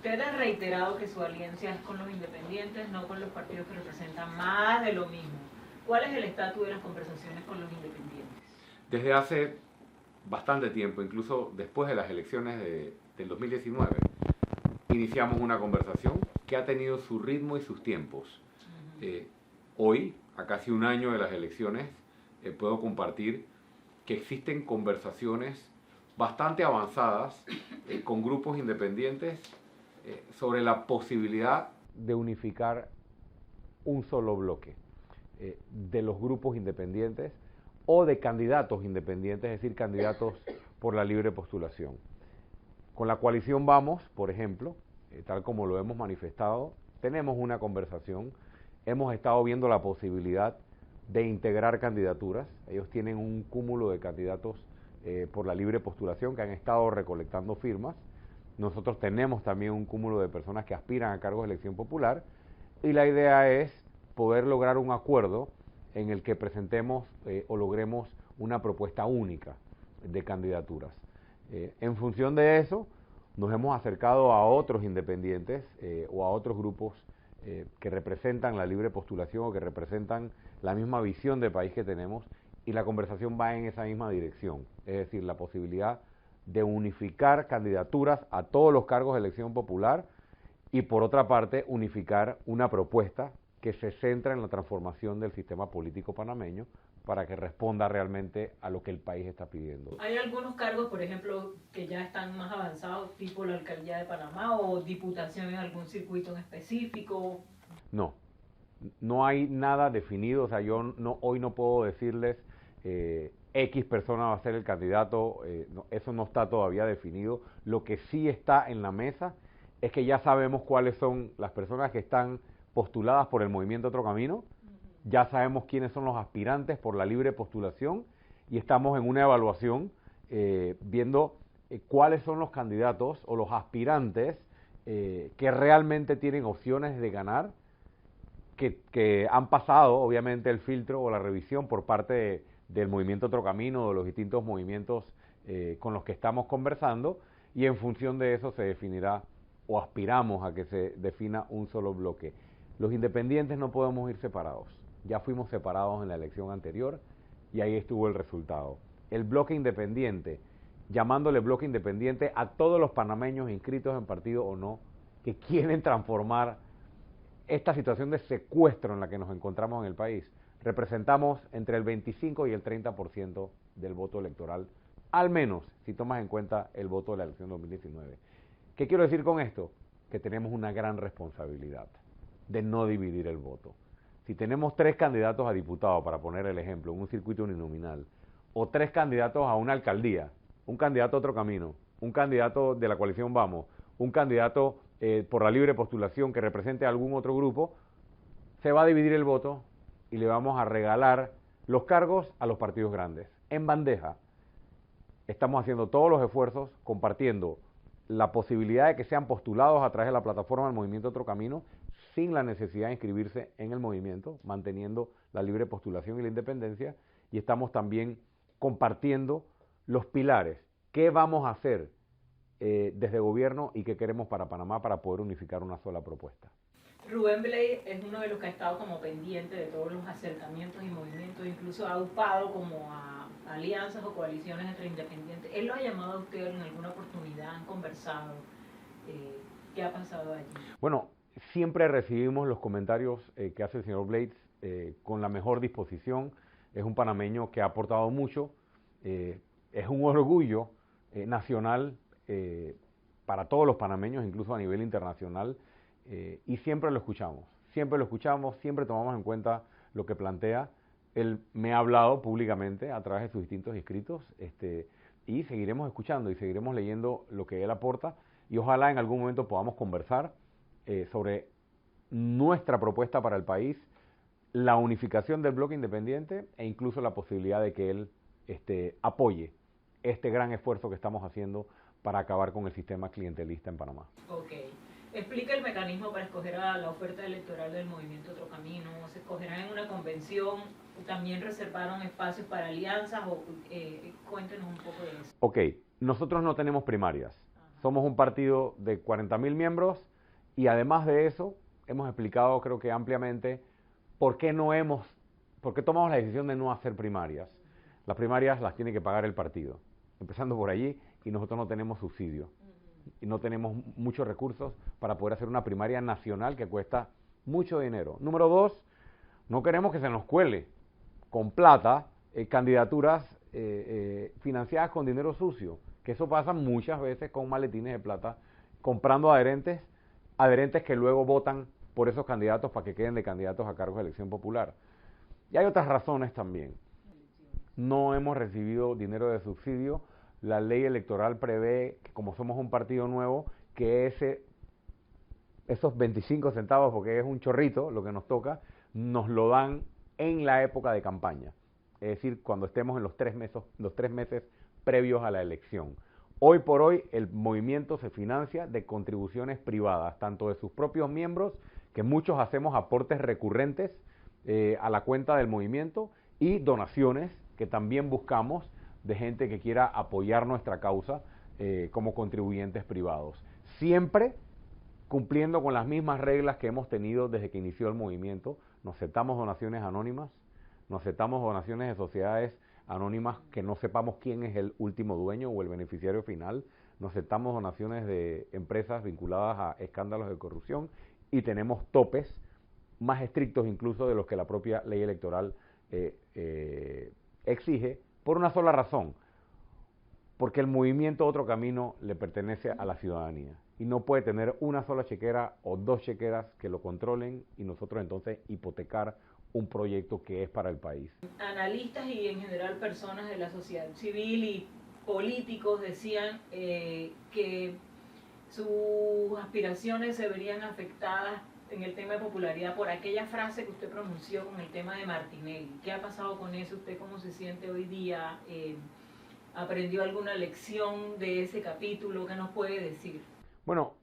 Usted ha reiterado que su alianza es con los independientes, no con los partidos que representan más de lo mismo. ¿Cuál es el estatus de las conversaciones con los independientes? Desde hace bastante tiempo, incluso después de las elecciones del 2019, iniciamos una conversación que ha tenido su ritmo y sus tiempos. Hoy, a casi un año de las elecciones, puedo compartir que existen conversaciones bastante avanzadas con grupos independientes sobre la posibilidad de unificar un solo bloque de los grupos independientes o de candidatos independientes, es decir, candidatos por la libre postulación. Con la coalición Vamos, por ejemplo, tal como lo hemos manifestado, tenemos una conversación, hemos estado viendo la posibilidad de integrar candidaturas. Ellos tienen un cúmulo de candidatos por la libre postulación que han estado recolectando firmas. Nosotros tenemos también un cúmulo de personas que aspiran a cargos de elección popular y la idea es poder lograr un acuerdo en el que presentemos o logremos una propuesta única de candidaturas. En función de eso, nos hemos acercado a otros independientes o a otros grupos que representan la libre postulación o que representan la misma visión de país que tenemos, y la conversación va en esa misma dirección, es decir, la posibilidad de unificar candidaturas a todos los cargos de elección popular y, por otra parte, unificar una propuesta que se centra en la transformación del sistema político panameño para que responda realmente a lo que el país está pidiendo. ¿Hay algunos cargos, por ejemplo, que ya están más avanzados, tipo la alcaldía de Panamá o diputación en algún circuito en específico? No, no hay nada definido. O sea, hoy no puedo decirles X persona va a ser el candidato, eso no está todavía definido. Lo que sí está en la mesa es que ya sabemos cuáles son las personas que están postuladas por el Movimiento Otro Camino, ya sabemos quiénes son los aspirantes por la libre postulación y estamos en una evaluación viendo cuáles son los candidatos o los aspirantes que realmente tienen opciones de ganar, que han pasado obviamente el filtro o la revisión por parte del Movimiento Otro Camino, de los distintos movimientos con los que estamos conversando, y en función de eso se definirá o aspiramos a que se defina un solo bloque. Los independientes no podemos ir separados. Ya fuimos separados en la elección anterior y ahí estuvo el resultado. El bloque independiente, llamándole bloque independiente a todos los panameños inscritos en partido o no, que quieren transformar esta situación de secuestro en la que nos encontramos en el país. Representamos entre el 25 y el 30% del voto electoral, al menos si tomas en cuenta el voto de la elección 2019. ¿Qué quiero decir con esto? Que tenemos una gran responsabilidad de no dividir el voto. Si tenemos 3 candidatos a diputados, para poner el ejemplo, en un circuito uninominal, o 3 candidatos a una alcaldía, un candidato a Otro Camino, un candidato de la coalición Vamos, un candidato por la libre postulación que represente a algún otro grupo, se va a dividir el voto y le vamos a regalar los cargos a los partidos grandes, en bandeja. Estamos haciendo todos los esfuerzos, compartiendo la posibilidad de que sean postulados a través de la plataforma del Movimiento Otro Camino, sin la necesidad de inscribirse en el movimiento, manteniendo la libre postulación y la independencia, y estamos también compartiendo los pilares. ¿Qué vamos a hacer desde gobierno y qué queremos para Panamá para poder unificar una sola propuesta? Rubén Blades es uno de los que ha estado como pendiente de todos los acercamientos y movimientos, incluso ha upado como a alianzas o coaliciones entre independientes. ¿Él lo ha llamado a usted en alguna oportunidad? ¿Han conversado? ¿Qué ha pasado allí? Bueno, siempre recibimos los comentarios que hace el señor Blades con la mejor disposición. Es un panameño que ha aportado mucho, es un orgullo nacional para todos los panameños, incluso a nivel internacional, y siempre lo escuchamos, siempre tomamos en cuenta lo que plantea. Él me ha hablado públicamente a través de sus distintos escritos, y seguiremos escuchando y seguiremos leyendo lo que él aporta, y ojalá en algún momento podamos conversar sobre nuestra propuesta para el país, la unificación del bloque independiente e incluso la posibilidad de que él apoye este gran esfuerzo que estamos haciendo para acabar con el sistema clientelista en Panamá. Ok. Explica el mecanismo para escoger a la oferta electoral del Movimiento Otro Camino. ¿Se escogerán en una convención? ¿También reservaron espacios para alianzas? Cuéntenos un poco de eso. Ok, nosotros no tenemos primarias. somos un partido de 40.000 miembros y además de eso hemos explicado, creo que ampliamente, por qué tomamos la decisión de no hacer primarias. Las primarias las tiene que pagar el partido, empezando por allí, y nosotros no tenemos subsidio y no tenemos muchos recursos para poder hacer una primaria nacional que cuesta mucho dinero. Número dos, no queremos que se nos cuele con plata candidaturas financiadas con dinero sucio, que eso pasa muchas veces con maletines de plata, comprando adherentes que luego votan por esos candidatos para que queden de candidatos a cargos de elección popular. Y hay otras razones también. No hemos recibido dinero de subsidio. La ley electoral prevé que, como somos un partido nuevo, que esos 25 centavos, porque es un chorrito lo que nos toca, nos lo dan en la época de campaña. Es decir, cuando estemos en los 3 meses previos a la elección. Hoy por hoy el movimiento se financia de contribuciones privadas, tanto de sus propios miembros, que muchos hacemos aportes recurrentes a la cuenta del movimiento, y donaciones que también buscamos de gente que quiera apoyar nuestra causa como contribuyentes privados. Siempre cumpliendo con las mismas reglas que hemos tenido desde que inició el movimiento. No aceptamos donaciones anónimas, no aceptamos donaciones de sociedades anónimas que no sepamos quién es el último dueño o el beneficiario final, no aceptamos donaciones de empresas vinculadas a escándalos de corrupción, y tenemos topes más estrictos incluso de los que la propia ley electoral exige, por una sola razón: porque el movimiento Otro Camino le pertenece a la ciudadanía y no puede tener una sola chequera o 2 chequeras que lo controlen y nosotros entonces hipotecar un proyecto que es para el país. Analistas y en general personas de la sociedad civil y políticos decían que sus aspiraciones se verían afectadas en el tema de popularidad por aquella frase que usted pronunció con el tema de Martinelli. ¿Qué ha pasado con eso? ¿Usted cómo se siente hoy día? ¿Aprendió alguna lección de ese capítulo? ¿Qué nos puede decir? Bueno,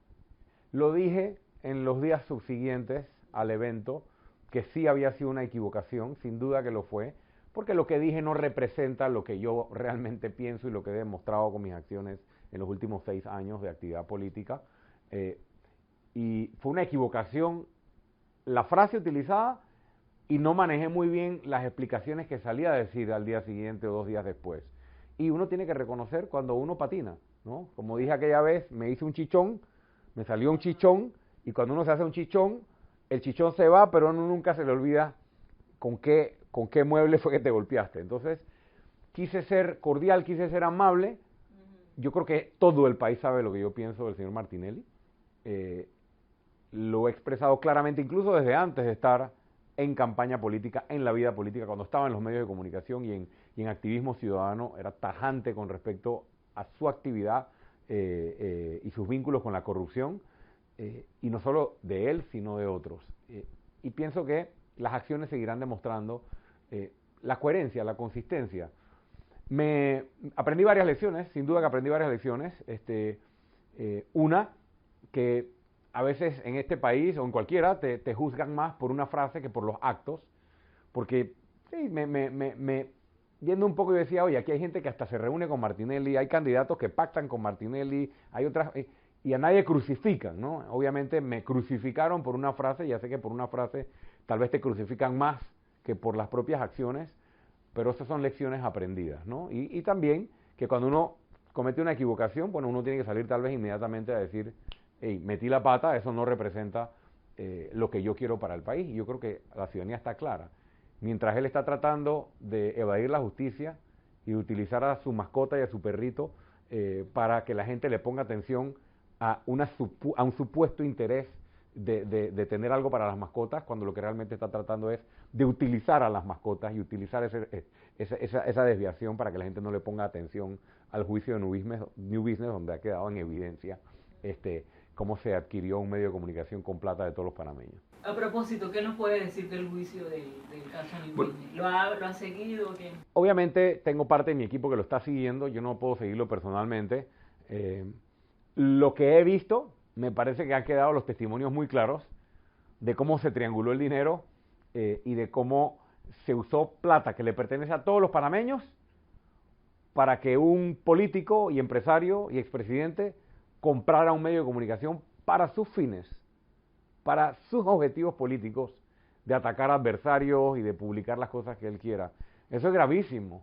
lo dije en los días subsiguientes al evento, que sí había sido una equivocación, sin duda que lo fue, porque lo que dije no representa lo que yo realmente pienso y lo que he demostrado con mis acciones en los últimos 6 años de actividad política. Y fue una equivocación la frase utilizada, y no manejé muy bien las explicaciones que salía a decir al día siguiente o 2 días después. Y uno tiene que reconocer cuando uno patina, ¿no? Como dije aquella vez, me hice un chichón, me salió un chichón, y cuando uno se hace un chichón, el chichón se va, pero uno nunca se le olvida con qué mueble fue que te golpeaste. Entonces, quise ser cordial, quise ser amable. Yo creo que todo el país sabe lo que yo pienso del señor Martinelli. Lo he expresado claramente, incluso desde antes de estar en campaña política, en la vida política, cuando estaba en los medios de comunicación y en activismo ciudadano, era tajante con respecto a su actividad y sus vínculos con la corrupción, y no solo de él, sino de otros. Y pienso que las acciones seguirán demostrando la coherencia, la consistencia. Aprendí varias lecciones, sin duda que aprendí varias lecciones. Una, que a veces en este país o en cualquiera te juzgan más por una frase que por los actos, porque sí, viendo un poco yo decía, oye, aquí hay gente que hasta se reúne con Martinelli, hay candidatos que pactan con Martinelli, hay otras, y a nadie crucifican, ¿no? Obviamente me crucificaron por una frase, ya sé que por una frase tal vez te crucifican más que por las propias acciones, pero esas son lecciones aprendidas, ¿no? Y también que cuando uno comete una equivocación, bueno, uno tiene que salir tal vez inmediatamente a decir, hey, metí la pata, eso no representa lo que yo quiero para el país. Y yo creo que la ciudadanía está clara. Mientras él está tratando de evadir la justicia y de utilizar a su mascota y a su perrito para que la gente le ponga atención a un supuesto interés de tener algo para las mascotas, cuando lo que realmente está tratando es de utilizar a las mascotas y utilizar esa desviación para que la gente no le ponga atención al juicio de New Business, donde ha quedado en evidencia cómo se adquirió un medio de comunicación con plata de todos los panameños. A propósito, ¿qué nos puede decir del juicio del caso New Business? ¿Lo ha seguido? ¿Qué? Obviamente tengo parte de mi equipo que lo está siguiendo, yo no puedo seguirlo personalmente. Lo que he visto, me parece que han quedado los testimonios muy claros de cómo se trianguló el dinero y de cómo se usó plata que le pertenece a todos los panameños para que un político y empresario y expresidente comprar a un medio de comunicación para sus fines, para sus objetivos políticos, de atacar adversarios y de publicar las cosas que él quiera. Eso es gravísimo.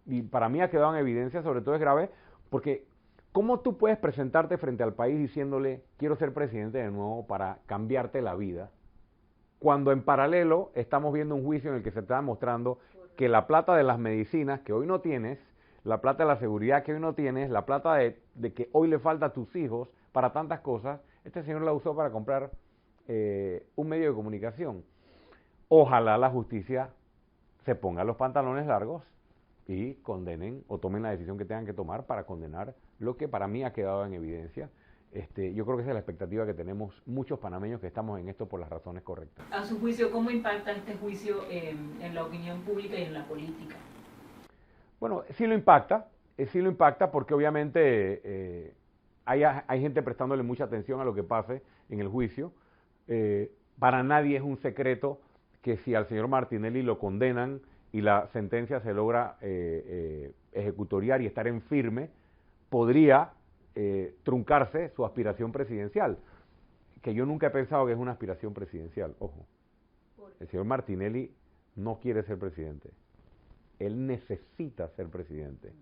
Y para mí ha quedado en evidencia, sobre todo es grave, porque ¿cómo tú puedes presentarte frente al país diciéndole, quiero ser presidente de nuevo para cambiarte la vida? Cuando en paralelo estamos viendo un juicio en el que se está demostrando que la plata de las medicinas que hoy no tienes, la plata de la seguridad que hoy no tienes, la plata de que hoy le falta a tus hijos para tantas cosas, este señor la usó para comprar un medio de comunicación. Ojalá la justicia se ponga los pantalones largos y condenen o tomen la decisión que tengan que tomar para condenar lo que para mí ha quedado en evidencia. Yo creo que esa es la expectativa que tenemos muchos panameños que estamos en esto por las razones correctas. A su juicio, ¿cómo impacta este juicio en la opinión pública y en la política? Bueno, sí lo impacta porque obviamente hay gente prestándole mucha atención a lo que pase en el juicio. Para nadie es un secreto que si al señor Martinelli lo condenan y la sentencia se logra ejecutoriar y estar en firme, podría truncarse su aspiración presidencial, que yo nunca he pensado que es una aspiración presidencial, ojo. El señor Martinelli no quiere ser presidente, él necesita ser presidente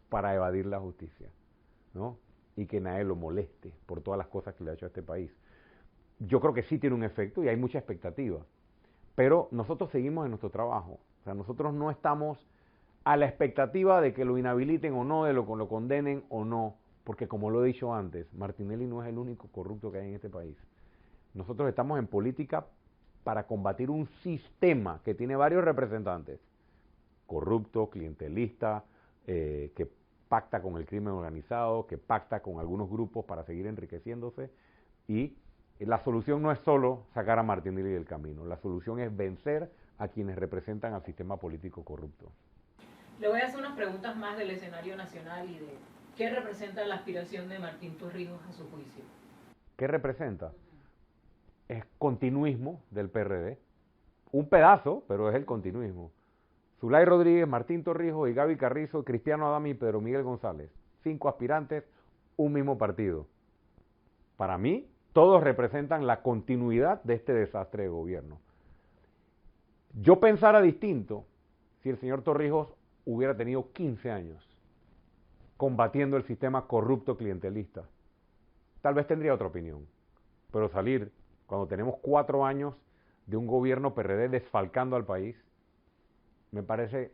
para evadir la justicia, ¿no? Y que nadie lo moleste por todas las cosas que le ha hecho a este país. Yo creo que sí tiene un efecto y hay mucha expectativa, pero nosotros seguimos en nuestro trabajo, o sea, nosotros no estamos a la expectativa de que lo inhabiliten o no, de lo condenen o no, porque como lo he dicho antes, Martinelli no es el único corrupto que hay en este país. Nosotros estamos en política para combatir un sistema que tiene varios representantes, corrupto, clientelista, que pacta con el crimen organizado, que pacta con algunos grupos para seguir enriqueciéndose, y la solución no es solo sacar a Martinelli del camino, la solución es vencer a quienes representan al sistema político corrupto. Le voy a hacer unas preguntas más del escenario nacional y de qué representa la aspiración de Martín Torrijos a su juicio. ¿Qué representa? Es continuismo del PRD, un pedazo, pero es el continuismo. Zulay Rodríguez, Martín Torrijos y Gaby Carrizo, Cristiano Adame y Pedro Miguel González, 5 aspirantes, un mismo partido. Para mí, todos representan la continuidad de este desastre de gobierno. Yo pensara distinto si el señor Torrijos hubiera tenido 15 años combatiendo el sistema corrupto clientelista. Tal vez tendría otra opinión, pero salir cuando tenemos 4 años de un gobierno PRD desfalcando al país, me parece,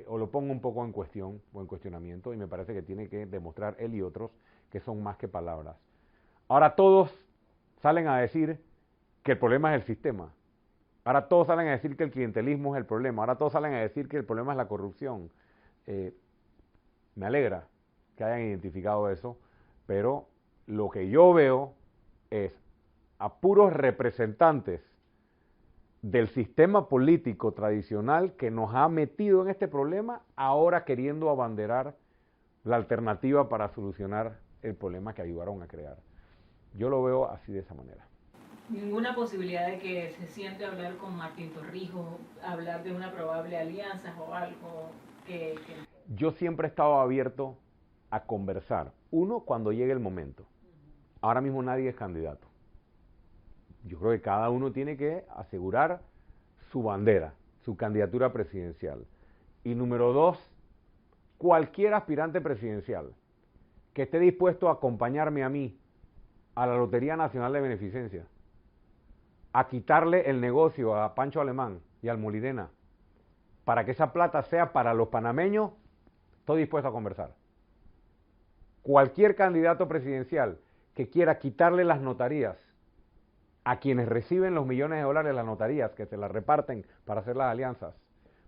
o lo pongo un poco en cuestión o en cuestionamiento, y me parece que tiene que demostrar él y otros que son más que palabras. Ahora todos salen a decir que el problema es el sistema. Ahora todos salen a decir que el clientelismo es el problema. Ahora todos salen a decir que el problema es la corrupción. Me alegra que hayan identificado eso, pero lo que yo veo es a puros representantes del sistema político tradicional que nos ha metido en este problema, ahora queriendo abanderar la alternativa para solucionar el problema que ayudaron a crear. Yo lo veo así, de esa manera. ¿Ninguna posibilidad de que se siente a hablar con Martín Torrijos, hablar de una probable alianza o algo que... Yo siempre he estado abierto a conversar. Uno, cuando llegue el momento. Ahora mismo nadie es candidato. Yo creo que cada uno tiene que asegurar su bandera, su candidatura presidencial. Y número 2, cualquier aspirante presidencial que esté dispuesto a acompañarme a mí a la Lotería Nacional de Beneficencia, a quitarle el negocio a Pancho Alemán y al Molirena, para que esa plata sea para los panameños, estoy dispuesto a conversar. Cualquier candidato presidencial que quiera quitarle las notarías a quienes reciben los millones de dólares de las notarías, que se las reparten para hacer las alianzas,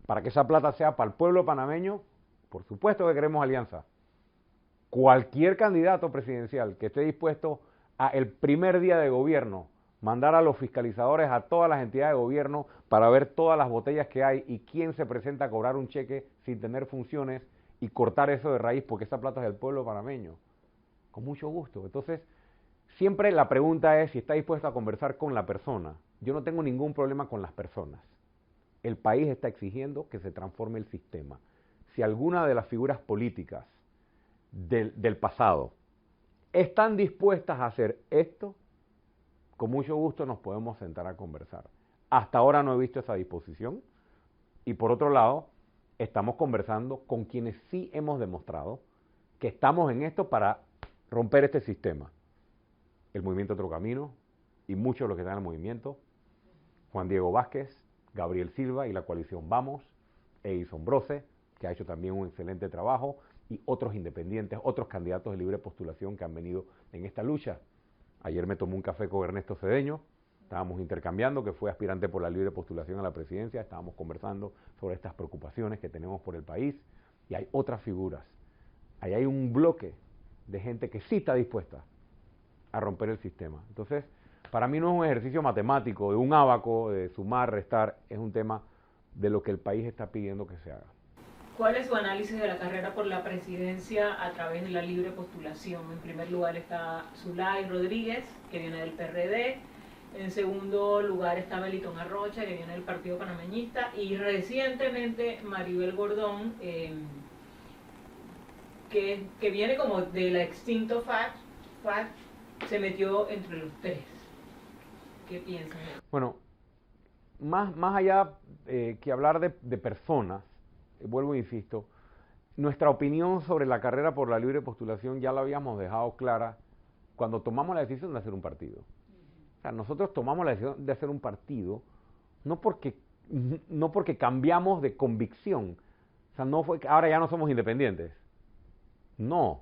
para que esa plata sea para el pueblo panameño, por supuesto que queremos alianza. Cualquier candidato presidencial que esté dispuesto a el primer día de gobierno mandar a los fiscalizadores a todas las entidades de gobierno para ver todas las botellas que hay y quién se presenta a cobrar un cheque sin tener funciones y cortar eso de raíz porque esa plata es del pueblo panameño, con mucho gusto. Entonces, siempre la pregunta es si está dispuesto a conversar con la persona. Yo no tengo ningún problema con las personas. El país está exigiendo que se transforme el sistema. Si alguna de las figuras políticas del pasado están dispuestas a hacer esto, con mucho gusto nos podemos sentar a conversar. Hasta ahora no he visto esa disposición. Y por otro lado, estamos conversando con quienes sí hemos demostrado que estamos en esto para romper este sistema. El Movimiento Otro Camino y muchos de los que están en el movimiento, Juan Diego Vázquez, Gabriel Silva y la coalición Vamos, Edison Brose, que ha hecho también un excelente trabajo, y otros independientes, otros candidatos de libre postulación que han venido en esta lucha. Ayer me tomé un café con Ernesto Cedeño, estábamos intercambiando, que fue aspirante por la libre postulación a la presidencia, estábamos conversando sobre estas preocupaciones que tenemos por el país, y hay otras figuras. Ahí hay un bloque de gente que sí está dispuesta a romper el sistema. Entonces, para mí no es un ejercicio matemático, de un ábaco, de sumar, restar, es un tema de lo que el país está pidiendo que se haga. ¿Cuál es su análisis de la carrera por la presidencia a través de la libre postulación? En primer lugar está Zulay Rodríguez, que viene del PRD. En segundo lugar está Melitón Arrocha, que viene del Partido Panameñista. Y recientemente Maribel Gordón, que viene como del extinto FAT, se metió entre los tres. ¿Qué piensan? Bueno, más allá que hablar de personas, vuelvo e insisto, nuestra opinión sobre la carrera por la libre postulación ya la habíamos dejado clara cuando tomamos la decisión de hacer un partido. O sea, nosotros tomamos la decisión de hacer un partido no porque cambiamos de convicción. O sea, no fue que ahora ya no somos independientes. No,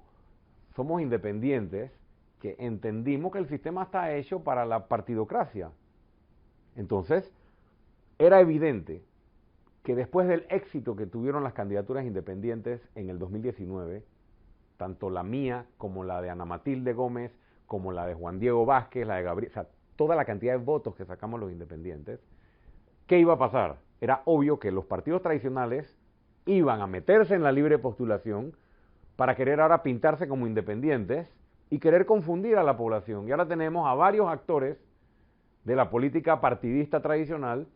somos independientes que entendimos que el sistema está hecho para la partidocracia. Entonces, era evidente que después del éxito que tuvieron las candidaturas independientes en el 2019, tanto la mía como la de Ana Matilde Gómez, como la de Juan Diego Vázquez, la de Gabriel, o sea, toda la cantidad de votos que sacamos los independientes, ¿qué iba a pasar? Era obvio que los partidos tradicionales iban a meterse en la libre postulación para querer ahora pintarse como independientes y querer confundir a la población. Y ahora tenemos a varios actores de la política partidista tradicional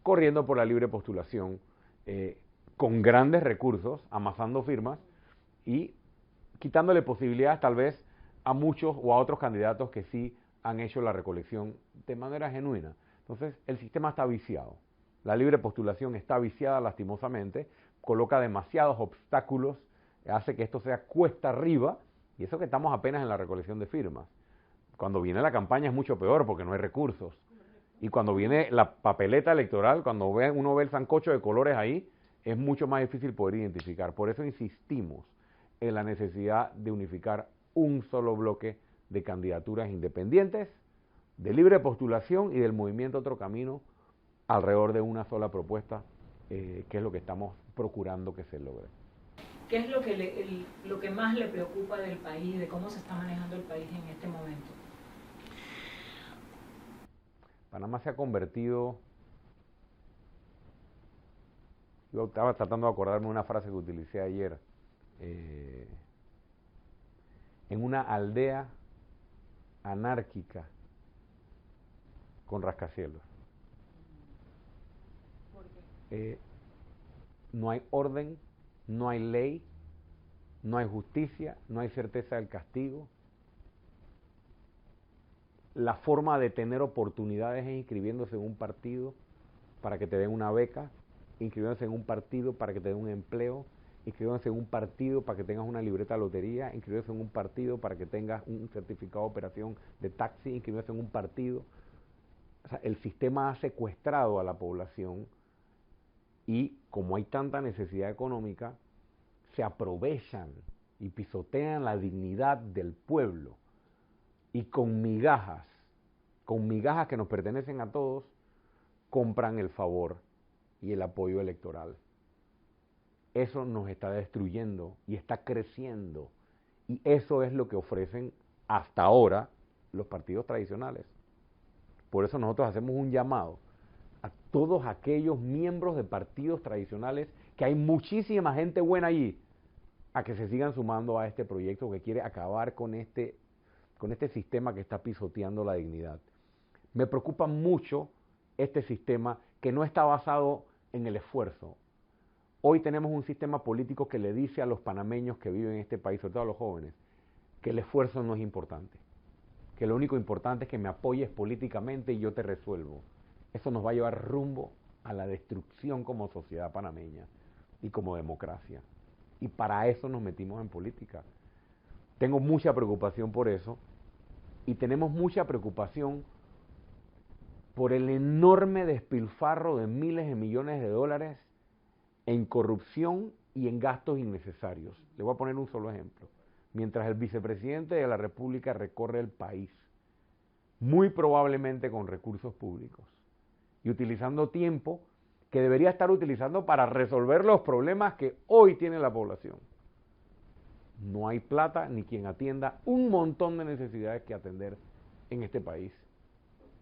corriendo por la libre postulación, con grandes recursos, amasando firmas y quitándole posibilidades tal vez a muchos o a otros candidatos que sí han hecho la recolección de manera genuina. Entonces, el sistema está viciado. La libre postulación está viciada lastimosamente, coloca demasiados obstáculos, hace que esto sea cuesta arriba, y eso que estamos apenas en la recolección de firmas. Cuando viene la campaña es mucho peor porque no hay recursos. Y cuando viene la papeleta electoral, cuando uno ve el sancocho de colores ahí, es mucho más difícil poder identificar. Por eso insistimos en la necesidad de unificar un solo bloque de candidaturas independientes, de libre postulación y del movimiento Otro Camino alrededor de una sola propuesta, que es lo que estamos procurando que se logre. ¿Qué es lo que más le preocupa del país, de cómo se está manejando el país en este momento? Panamá se ha convertido, yo estaba tratando de acordarme de una frase que utilicé ayer, en una aldea anárquica con rascacielos. ¿Por qué? No hay orden, no hay ley, no hay justicia, no hay certeza del castigo. La forma de tener oportunidades es inscribiéndose en un partido para que te den una beca, inscribiéndose en un partido para que te den un empleo, inscribiéndose en un partido para que tengas una libreta de lotería, inscribiéndose en un partido para que tengas un certificado de operación de taxi, inscribiéndose en un partido. O sea, el sistema ha secuestrado a la población y como hay tanta necesidad económica, se aprovechan y pisotean la dignidad del pueblo. Y con migajas que nos pertenecen a todos, compran el favor y el apoyo electoral. Eso nos está destruyendo y está creciendo. Y eso es lo que ofrecen hasta ahora los partidos tradicionales. Por eso nosotros hacemos un llamado a todos aquellos miembros de partidos tradicionales, que hay muchísima gente buena allí, a que se sigan sumando a este proyecto que quiere acabar con este sistema que está pisoteando la dignidad. Me preocupa mucho este sistema que no está basado en el esfuerzo. Hoy tenemos un sistema político que le dice a los panameños que viven en este país, sobre todo a los jóvenes, que el esfuerzo no es importante, que lo único importante es que me apoyes políticamente y yo te resuelvo. Eso nos va a llevar rumbo a la destrucción como sociedad panameña y como democracia. Y para eso nos metimos en política. Tengo mucha preocupación por eso y tenemos mucha preocupación por el enorme despilfarro de miles de millones de dólares en corrupción y en gastos innecesarios. Le voy a poner un solo ejemplo. Mientras el vicepresidente de la República recorre el país, muy probablemente con recursos públicos, y utilizando tiempo que debería estar utilizando para resolver los problemas que hoy tiene la población. No hay plata ni quien atienda un montón de necesidades que atender en este país.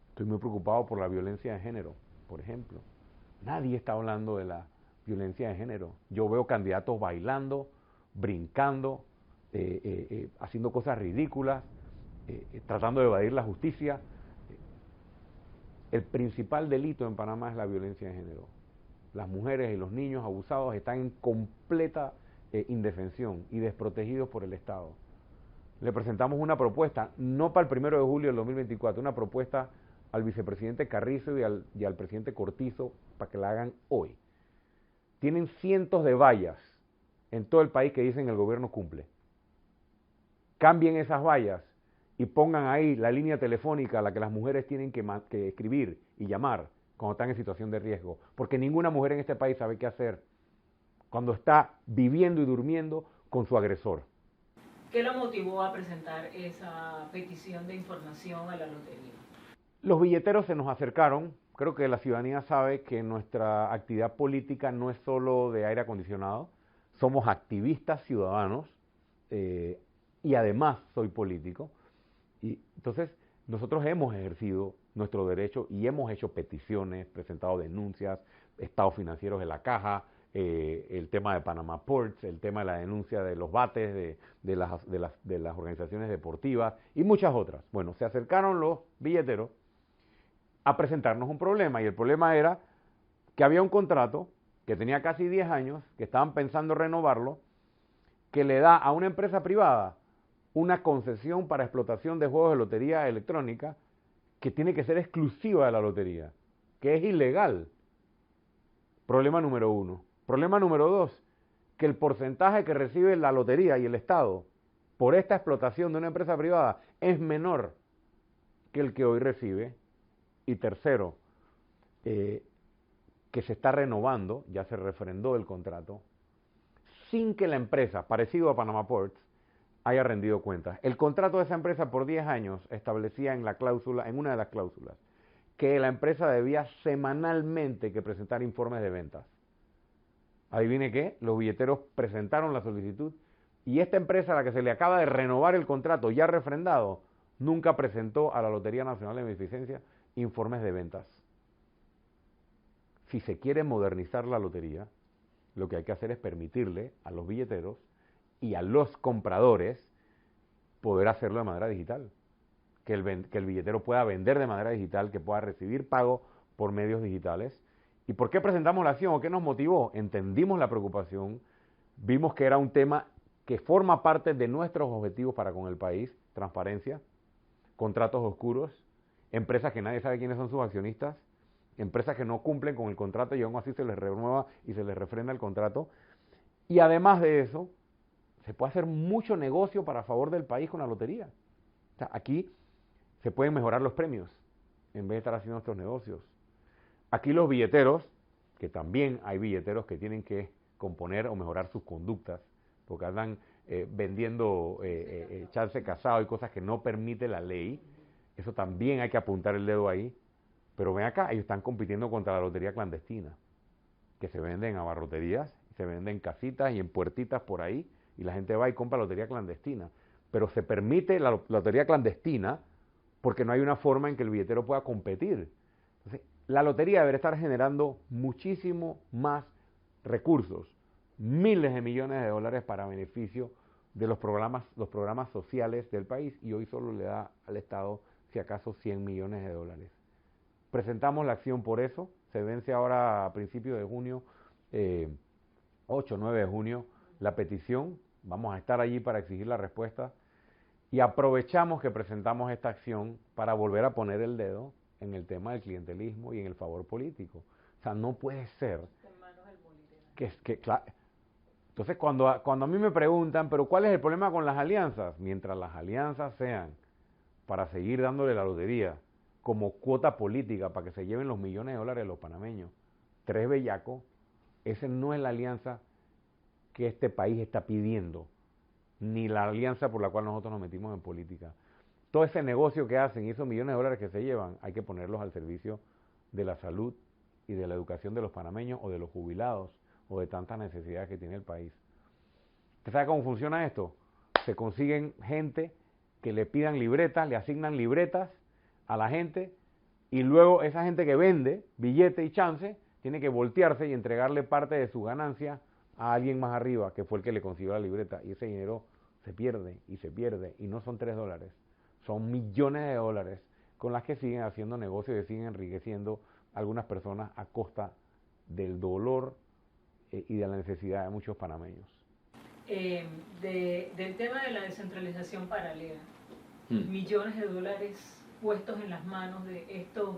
Estoy muy preocupado por la violencia de género, por ejemplo. Nadie está hablando de la violencia de género. Yo veo candidatos bailando, brincando, haciendo cosas ridículas, tratando de evadir la justicia. El principal delito en Panamá es la violencia de género. Las mujeres y los niños abusados están en completa indefensión y desprotegidos por el Estado. Le presentamos una propuesta, no para el 1 de julio del 2024, una propuesta al vicepresidente Carrizo y al presidente Cortizo para que la hagan hoy. Tienen cientos de vallas en todo el país que dicen el gobierno cumple. Cambien esas vallas y pongan ahí la línea telefónica a la que las mujeres tienen que escribir y llamar cuando están en situación de riesgo, porque ninguna mujer en este país sabe qué hacer cuando está viviendo y durmiendo con su agresor. ¿Qué lo motivó a presentar esa petición de información a la lotería? Los billeteros se nos acercaron. Creo que la ciudadanía sabe que nuestra actividad política no es solo de aire acondicionado, somos activistas ciudadanos y además soy político. Y entonces nosotros hemos ejercido nuestro derecho y hemos hecho peticiones, presentado denuncias, estados financieros de la caja, el tema de Panama Ports, el tema de la denuncia de los bates de las organizaciones deportivas y muchas otras. Bueno, se acercaron los billeteros a presentarnos un problema y el problema era que había un contrato que tenía casi 10 años, que estaban pensando renovarlo, que le da a una empresa privada una concesión para explotación de juegos de lotería electrónica que tiene que ser exclusiva de la lotería, que es ilegal. Problema número 1. Problema número 2, que el porcentaje que recibe la lotería y el Estado por esta explotación de una empresa privada es menor que el que hoy recibe. Y tercero, que se está renovando, ya se refrendó el contrato, sin que la empresa, parecido a Panama Ports, haya rendido cuentas. El contrato de esa empresa por 10 años establecía en una de las cláusulas, que la empresa debía semanalmente que presentar informes de ventas. Adivine qué, los billeteros presentaron la solicitud y esta empresa, a la que se le acaba de renovar el contrato ya refrendado, nunca presentó a la Lotería Nacional de Beneficencia informes de ventas. Si se quiere modernizar la lotería, lo que hay que hacer es permitirle a los billeteros y a los compradores poder hacerlo de manera digital. Que el billetero pueda vender de manera digital, que pueda recibir pago por medios digitales. ¿Y por qué presentamos la acción o qué nos motivó? Entendimos la preocupación, vimos que era un tema que forma parte de nuestros objetivos para con el país: transparencia, contratos oscuros, empresas que nadie sabe quiénes son sus accionistas, empresas que no cumplen con el contrato y aún así se les renueva y se les refrenda el contrato. Y además de eso, se puede hacer mucho negocio para favor del país con la lotería. O sea, aquí se pueden mejorar los premios en vez de estar haciendo estos negocios. Aquí los billeteros, que también hay billeteros que tienen que componer o mejorar sus conductas, porque andan vendiendo echarse casado y cosas que no permite la ley. Eso también hay que apuntar el dedo ahí. Pero ven acá, ellos están compitiendo contra la lotería clandestina, que se vende en abarroterías, se vende en casitas y en puertitas por ahí, y la gente va y compra lotería clandestina. Pero se permite la lotería clandestina porque no hay una forma en que el billetero pueda competir. Entonces, la lotería debería estar generando muchísimo más recursos, miles de millones de dólares para beneficio de los programas sociales del país, y hoy solo le da al Estado, si acaso, 100 millones de dólares. Presentamos la acción por eso, se vence ahora a principios de junio, 8 o 9 de junio, la petición, vamos a estar allí para exigir la respuesta. Y aprovechamos que presentamos esta acción para volver a poner el dedo en el tema del clientelismo y en el favor político. O sea, no puede ser entonces cuando a mí me preguntan, pero ¿cuál es el problema con las alianzas? Mientras las alianzas sean para seguir dándole la lotería como cuota política para que se lleven los millones de dólares de los panameños, tres bellacos, esa no es la alianza que este país está pidiendo, ni la alianza por la cual nosotros nos metimos en política. Todo ese negocio que hacen y esos millones de dólares que se llevan, hay que ponerlos al servicio de la salud y de la educación de los panameños o de los jubilados o de tantas necesidades que tiene el país. ¿Usted sabe cómo funciona esto? Se consiguen gente que le pidan libretas, le asignan libretas a la gente y luego esa gente que vende billete y chance tiene que voltearse y entregarle parte de su ganancia a alguien más arriba que fue el que le consiguió la libreta y ese dinero se pierde y no son $3, son millones de dólares con las que siguen haciendo negocios y siguen enriqueciendo a algunas personas a costa del dolor y de la necesidad de muchos panameños. Del tema de la descentralización paralela, millones de dólares puestos en las manos de estos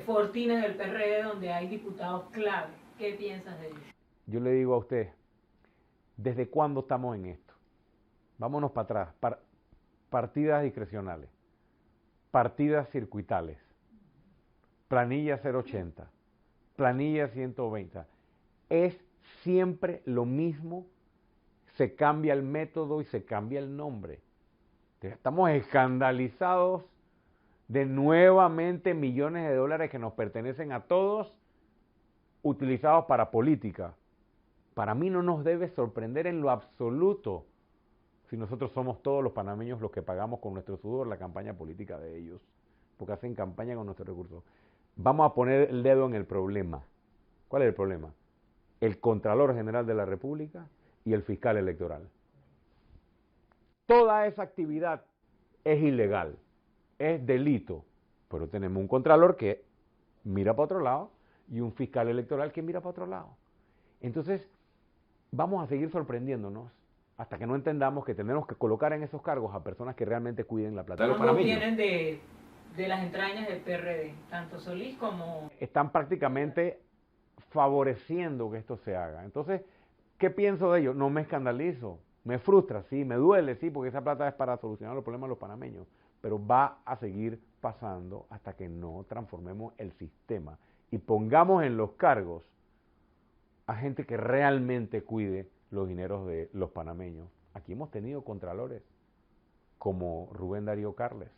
fortines del PRD donde hay diputados clave. ¿Qué piensas de eso? Yo le digo a usted, ¿desde cuándo estamos en esto? Vámonos para atrás. Partidas discrecionales, partidas circuitales, planilla 080, planilla 120. Es siempre lo mismo, se cambia el método y se cambia el nombre. Estamos escandalizados de nuevamente millones de dólares que nos pertenecen a todos, utilizados para política. Para mí no nos debe sorprender en lo absoluto si nosotros somos todos los panameños los que pagamos con nuestro sudor la campaña política de ellos, porque hacen campaña con nuestros recursos. Vamos a poner el dedo en el problema. ¿Cuál es el problema? El Contralor General de la República y el Fiscal Electoral. Toda esa actividad es ilegal, es delito, pero tenemos un Contralor que mira para otro lado y un Fiscal Electoral que mira para otro lado. Entonces, vamos a seguir sorprendiéndonos hasta que no entendamos que tenemos que colocar en esos cargos a personas que realmente cuiden la plata de los panameños. Vienen de las entrañas del PRD, tanto Solís como... Están prácticamente favoreciendo que esto se haga. Entonces, ¿qué pienso de ello? No me escandalizo, me frustra, sí, me duele, sí, porque esa plata es para solucionar los problemas de los panameños, pero va a seguir pasando hasta que no transformemos el sistema y pongamos en los cargos a gente que realmente cuide los dineros de los panameños. Aquí hemos tenido contralores como Rubén Darío Carles,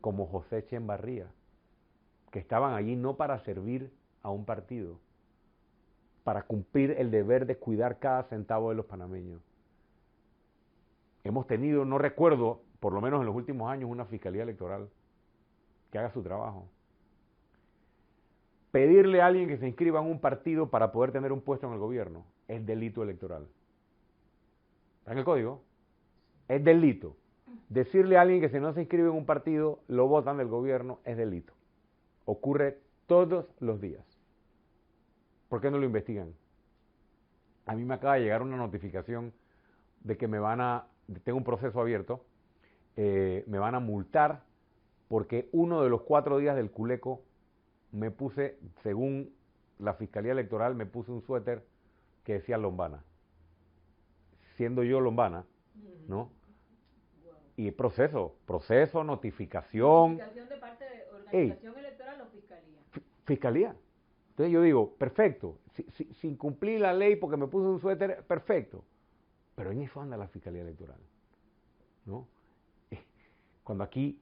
como José Echevarría, que estaban allí no para servir a un partido, para cumplir el deber de cuidar cada centavo de los panameños. Hemos tenido, no recuerdo, por lo menos en los últimos años, una fiscalía electoral que haga su trabajo. Pedirle a alguien que se inscriba en un partido para poder tener un puesto en el gobierno es delito electoral. ¿Está en el código? Es delito. Decirle a alguien que si no se inscribe en un partido lo votan del gobierno es delito. Ocurre todos los días. ¿Por qué no lo investigan? A mí me acaba de llegar una notificación de que tengo un proceso abierto, me van a multar porque uno de los 4 días del culeco me puse, según la Fiscalía Electoral, me puse un suéter que decía Lombana. Siendo yo Lombana, ¿no? Y proceso, notificación. ¿Notificación de parte de organización electoral o fiscalía? Fiscalía. Entonces yo digo, perfecto, sin cumplir la ley porque me puse un suéter, perfecto. Pero en eso anda la Fiscalía Electoral, ¿no? Cuando aquí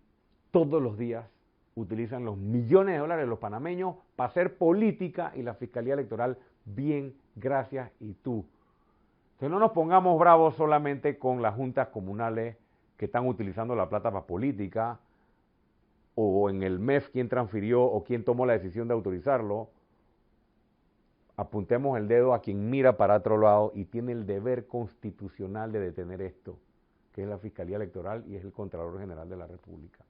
todos los días utilizan los millones de dólares de los panameños para hacer política y la Fiscalía Electoral, bien, gracias y tú. Entonces no nos pongamos bravos solamente con las juntas comunales que están utilizando la plata para política, o en el MEF quién transfirió o quién tomó la decisión de autorizarlo. Apuntemos el dedo a quien mira para otro lado y tiene el deber constitucional de detener esto, que es la Fiscalía Electoral y es el Contralor General de la República.